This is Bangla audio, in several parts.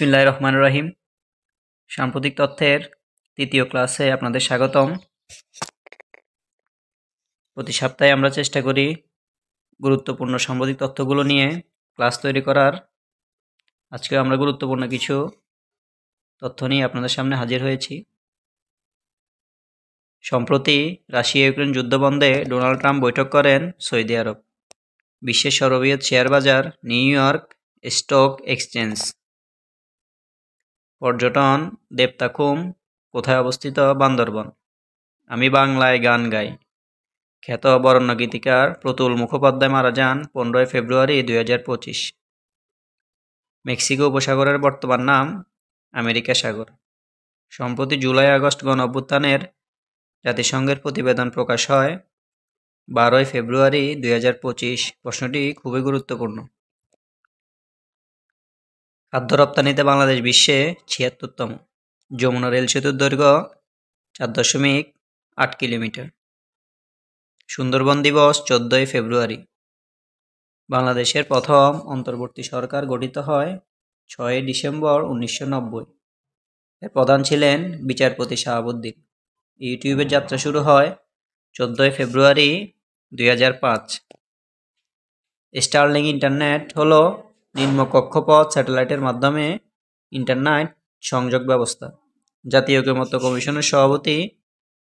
বিসমিল্লাহির রহমানির রহিম। সাম্প্রতিক তথ্যের তৃতীয় ক্লাসে আপনাদের স্বাগতম। প্রতি সপ্তাহে আমরা চেষ্টা করি গুরুত্বপূর্ণ সাম্প্রতিক তথ্যগুলো নিয়ে ক্লাস তৈরি করার। আজকে আমরা গুরুত্বপূর্ণ কিছু তথ্য নিয়ে আপনাদের সামনে হাজির হয়েছি। সম্প্রতি রাশিয়া ইউক্রেন যুদ্ধ বন্ধে ডোনাল্ড ট্রাম্প বৈঠক করেন সৌদি আরব। বিশ্বের সর্ববৃহৎ শেয়ার বাজার নিউ ইয়র্ক স্টক এক্সচেঞ্জ। পর্যটন দেবতাখুম কোথায় অবস্থিত? বান্দরবন। আমি বাংলায় গান গাই। খ্যাত বরেণ্য গীতিকার প্রতুল মুখোপাধ্যায় মারা যান 15 ফেব্রুয়ারি 2025। মেক্সিকো উপসাগরের বর্তমান নাম আমেরিকা সাগর। সম্প্রতি জুলাই আগস্ট গণ অভ্যুত্থানের জাতিসংঘের প্রতিবেদন প্রকাশ হয় 12 ফেব্রুয়ারি 2025। প্রশ্নটি খুবই গুরুত্বপূর্ণ। খাদ্য রপ্তানিতে বাংলাদেশ বিশ্বে 76তম। যমুনা রেল সেতুর দৈর্ঘ্য 4.8 কিলোমিটার। সুন্দরবন দিবস 14 ফেব্রুয়ারি। বাংলাদেশের প্রথম অন্তর্বর্তী সরকার গঠিত হয় 6 ডিসেম্বর 1990। এর প্রধান ছিলেন বিচারপতি শাহাবুদ্দিন। ইউটিউবের যাত্রা শুরু হয় 14 ফেব্রুয়ারি 2005। স্টারলিংক ইন্টারনেট হলো নিম্ন কক্ষপথ স্যাটেলাইটের মাধ্যমে ইন্টারনেট সংযোগ ব্যবস্থা। জাতীয় ঐকমত্য কমিশনের সভাপতি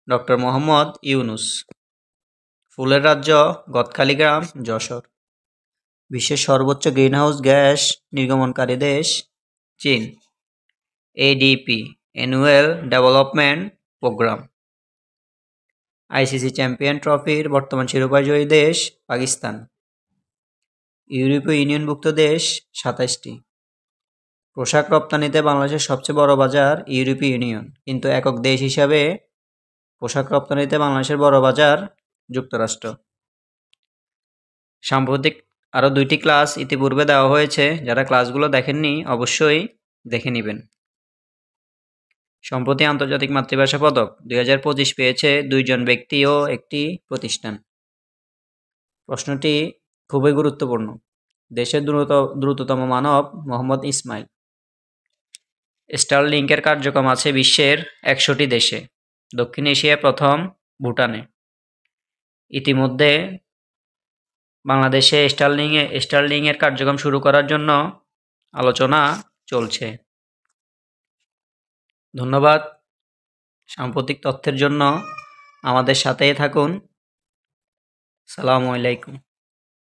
ডক্টর মোহাম্মদ ইউনুস। ফুলের রাজ্য গদখালি গ্রাম যশোর। বিশ্বের সর্বোচ্চ গ্রিনহাউস গ্যাস নির্গমনকারী দেশ চীন। ADP annual development programme. ICC champion ট্রফির বর্তমান শিরোপাজয়ী দেশ পাকিস্তান। ইউরোপীয় ইউনিয়নভুক্ত দেশ 27টি। পোশাক রপ্তানিতে বাংলাদেশের সবচেয়ে বড় বাজার ইউরোপীয় ইউনিয়ন, কিন্তু একক দেশ হিসাবে পোশাক রপ্তানিতে বাংলাদেশের বড় বাজার যুক্তরাষ্ট্র। সাম্প্রতিক আরও 2টি ক্লাস ইতিপূর্বে দেওয়া হয়েছে, যারা ক্লাসগুলো দেখেননি অবশ্যই দেখে নেবেন। সম্প্রতি আন্তর্জাতিক মাতৃভাষা পদক 2025 পেয়েছে 2 জন ব্যক্তি ও একটি প্রতিষ্ঠান। প্রশ্নটি খুবই গুরুত্বপূর্ণ। দেশের দ্রুততম মানব মোহাম্মদ ইসমাইল। স্টারলিংকের কার্যক্রম আছে বিশ্বের 100টি দেশে। দক্ষিণ এশিয়ায় প্রথম ভুটানে। ইতিমধ্যে বাংলাদেশে স্টারলিংকের কার্যক্রম শুরু করার জন্য আলোচনা চলছে। ধন্যবাদ। সাম্প্রতিক তথ্যের জন্য আমাদের সাথেই থাকুন। আসসালামু আলাইকুম।